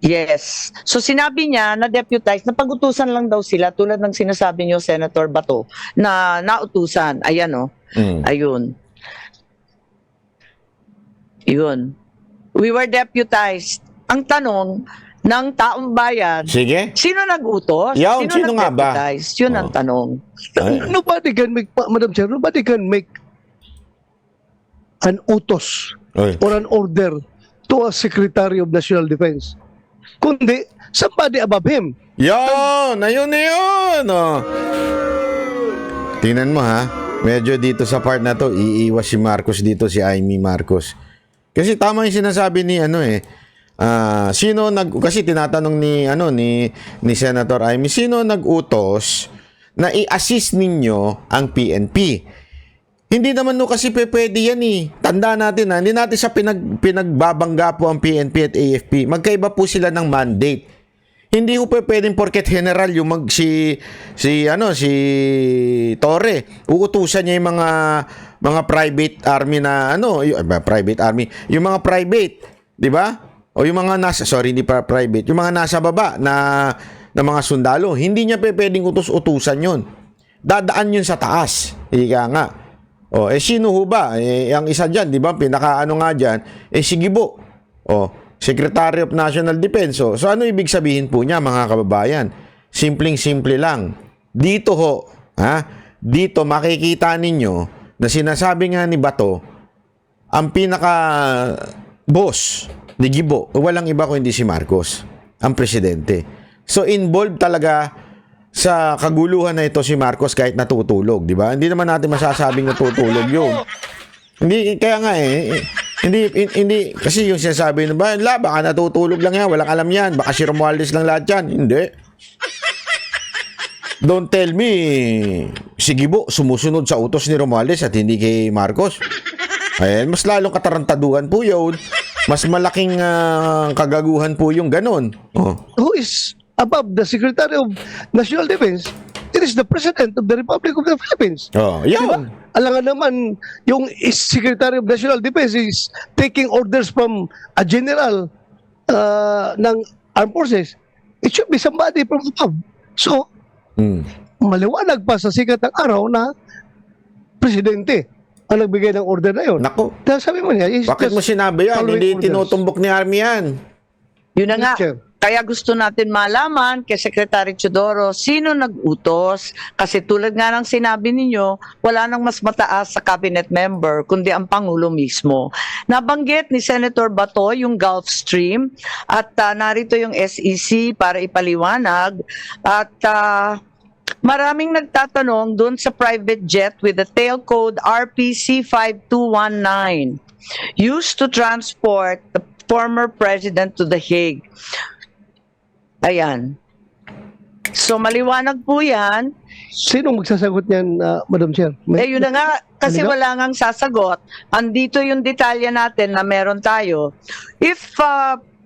Yes. So sinabi niya na deputize, na pag-utusan lang daw sila tulad ng sinasabi niyo, Senator Bato, na nautusan. Ayan o. Ayun. Yun. We were deputized. Ang tanong ng taong bayan, Sige. sino nag-utos? Yaw, sino nga ba? nag-deputize? Yun ang tanong. Nobody can make, Madam Chair, nobody can make an utos Oy. or an order to a Secretary of National Defense. Kundi, somebody above him. Yun! Ayun na yun! Oh. Tingnan mo ha. Medyo dito sa part na to, iiwas si Marcos dito, si Amy Marcos. Kasi tama yung sinasabi ni kasi tinatanong ni Senator Amy, sino nag-utos na i-assist ninyo ang PNP? Hindi naman kasi pwede yan eh. Tandaan natin hindi natin sa pinagbabangga po ang PNP at AFP. Magkaiba po sila ng mandate. Hindi ko pwedeng porket general yung si Torre, uutusan niya yung mga private army na private army, yung mga private, 'di ba? O yung mga hindi pa private, yung mga nasa baba na mga sundalo, hindi niya pwedeng utos-utusan 'yon. Dadaan 'yun sa taas. Ika nga. Sino ho ba? Ang isa diyan, 'di ba? Pinaka nga diyan, si Gibo. Secretary of National Defense. So ano ibig sabihin po niya, mga kababayan? Simpleng-simple lang. Dito dito makikita ninyo na sinasabi nga ni Bato, ang pinaka-boss ni Gibo, walang iba kundi si Marcos, ang presidente. So involved talaga sa kaguluhan na ito si Marcos kahit natutulog, di ba? Hindi naman natin masasabing natutulog yun. Hindi, kaya nga hindi, kasi yung sinasabi na baka natutulog lang yan, walang alam yan, baka si Romualdez lang lahat yan. Hindi. Don't tell me, si Gibo sumusunod sa utos ni Romualdez at hindi kay Marcos. Mas lalong katarantaduhan po yun. Mas malaking kagaguhan po yung ganon. Who is above the Secretary of National Defense? It is the President of the Republic of the Philippines. Yun. Diba? Alangan naman, yung Secretary of National Defense is taking orders from a general ng armed forces. It should be somebody from above. So, maliwanag pa sa sikat ng araw na presidente ang nagbigay ng order na yun. Nako. Dahil sabi mo niya, Bakit mo sinabi yan? Hindi orders. tinutumbok ni Army yan. Yun na nga. Sir. Kaya gusto natin malaman kay Secretary Teodoro sino nag-utos. Kasi tulad nga ng sinabi ninyo, wala nang mas mataas sa cabinet member kundi ang Pangulo mismo. Nabanggit ni Senator Bato yung Gulf Stream at narito yung SEC para ipaliwanag at maraming nagtatanong doon sa private jet with the tail code RPC 5219 used to transport the former president to The Hague. Ayan. So maliwanag po yan. Sino magsasagot niyan, Madam Chair? Yun na nga, kasi wala ngang sasagot. Andito yung detalye natin na meron tayo. If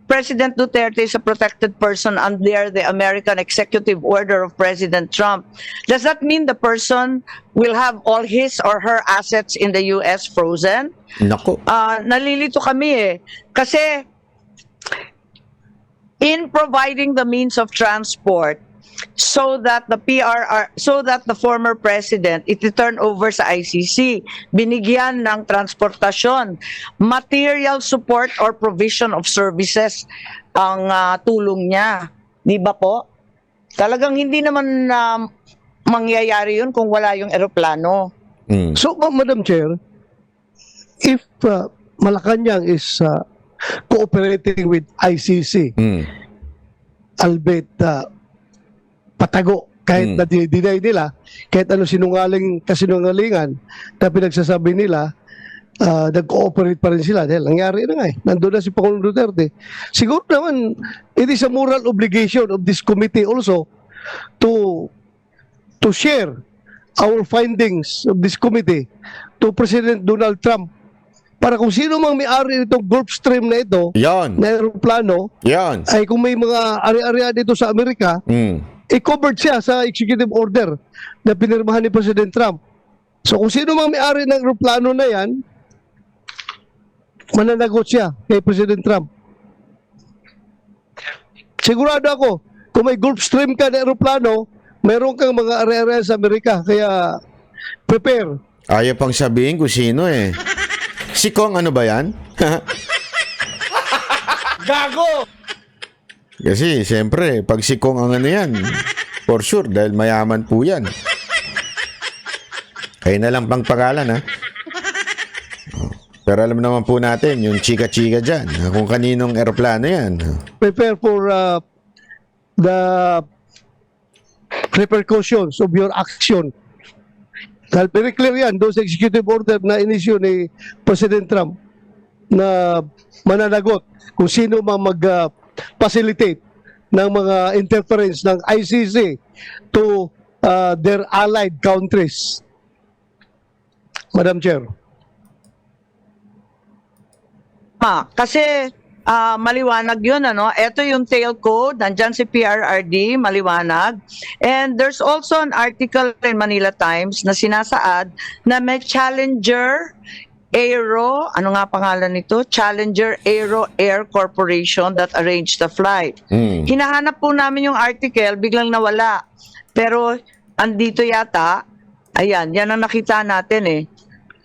President Duterte is a protected person under the American executive order of President Trump, does that mean the person will have all his or her assets in the US frozen? Nako. Nalilito kami kasi in providing the means of transport so that the former president iti-turn over sa ICC, binigyan ng transportasyon, material support or provision of services ang tulong niya. Di ba po? Talagang hindi naman mangyayari yun kung wala yung eroplano. So, Madam Chair, if Malacanang is cooperating with ICC, albeit patago, kahit na dinay nila, kahit ano kasinungalingan na pinagsasabi nila, nag-cooperate pa rin sila dahil nangyari na nga nandun na si Pangulong Duterte. Siguro naman, it is a moral obligation of this committee also to share our findings of this committee to President Donald Trump para kung sino mang may-ari nitong Gulf Stream na ito, na aeroplano, ay kung may mga ari-arian dito sa Amerika, i-covered siya sa executive order na pinirmahan ni President Trump. So kung sino mang may-ari ng aeroplano na yan, mananagot siya kay President Trump. Sigurado ako, kung may Gulf Stream ka na aeroplano, mayroon kang mga ari-arian sa Amerika, kaya prepare. Ayaw pang sabihin kung sino Si Kong ano ba yan? Gago! Kasi siyempre, pag si Kong ang ano yan, for sure, dahil mayaman po yan. Kayo na lang pang pangalan, ha? Pero alam naman po natin, yung chika-chika dyan, kung kaninong eroplano yan. Prepare for the repercussions of your action. Dahil very clear yan, doon sa executive order na inisyu ni President Trump na mananagot kung sino mang mag-facilitate ng mga interference ng ICC to their allied countries. Madam Chair. Kasi maliwanag yun, Ito yung tail code, nandyan si PRRD, maliwanag. And there's also an article in Manila Times na sinasaad na may Challenger Aero, ano nga pangalan nito? Challenger Aero Air Corporation that arranged the flight. Hinahanap po namin yung article, biglang nawala. Pero andito yata, ayan, yan ang nakita natin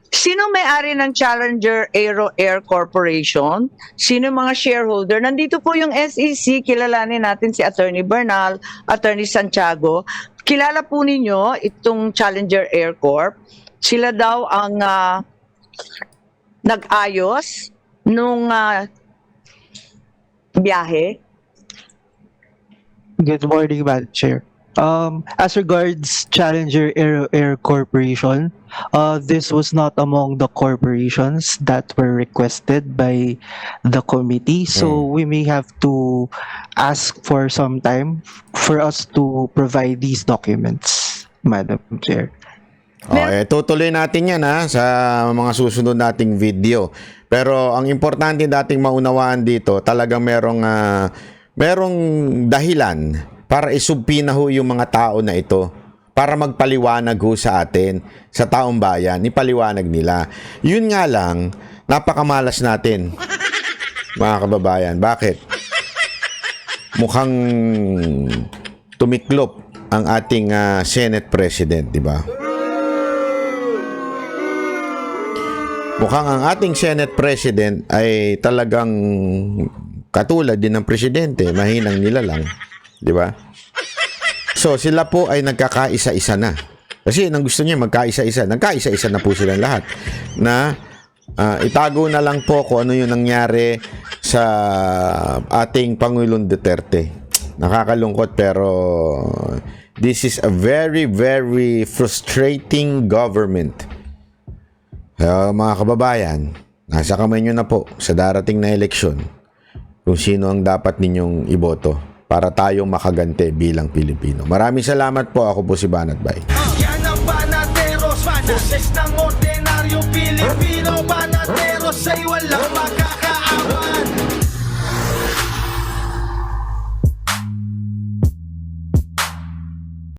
Sino may-ari ng Challenger Aero Air Corporation? Sino mga shareholder? Nandito po yung SEC, kilalanin natin si Attorney Bernal, Attorney Santiago. Kilala po ninyo itong Challenger Air Corp. Sila daw ang nag-ayos nung biyahe. Good morning, Madam Chair. As regards Challenger Air Corporation, this was not among the corporations that were requested by the committee. So we may have to ask for some time for us to provide these documents, Madam Chair. Tutuloy natin yan sa mga susunod nating video. Pero ang importante dating maunawaan dito, talagang merong dahilan para isubpina ho yung mga tao na ito, para magpaliwanag ho sa atin, sa taong bayan, ipaliwanag nila. Yun nga lang, napakamalas natin, mga kababayan. Bakit? Mukhang tumiklop ang ating Senate President, di ba? Mukhang ang ating Senate President ay talagang Katulad din ng presidente, mahinang nila lang. Di ba? So, sila po ay nagkakaisa-isa na. Kasi ang gusto niya magkaisa-isa. Nagkaisa-isa na po silang lahat. Na itago na lang po kung ano yung nangyari sa ating Pangulong Duterte. Nakakalungkot pero this is a very, very frustrating government. Mga kababayan, nasa kamay nyo na po sa darating na eleksyon kung sino ang dapat ninyong iboto para tayong makagante bilang Pilipino. Maraming salamat po. Ako po si Banat Bay. Yan ang Banateros, boses ng ordinaryong Pilipino. Banateros ay walang makakaawan.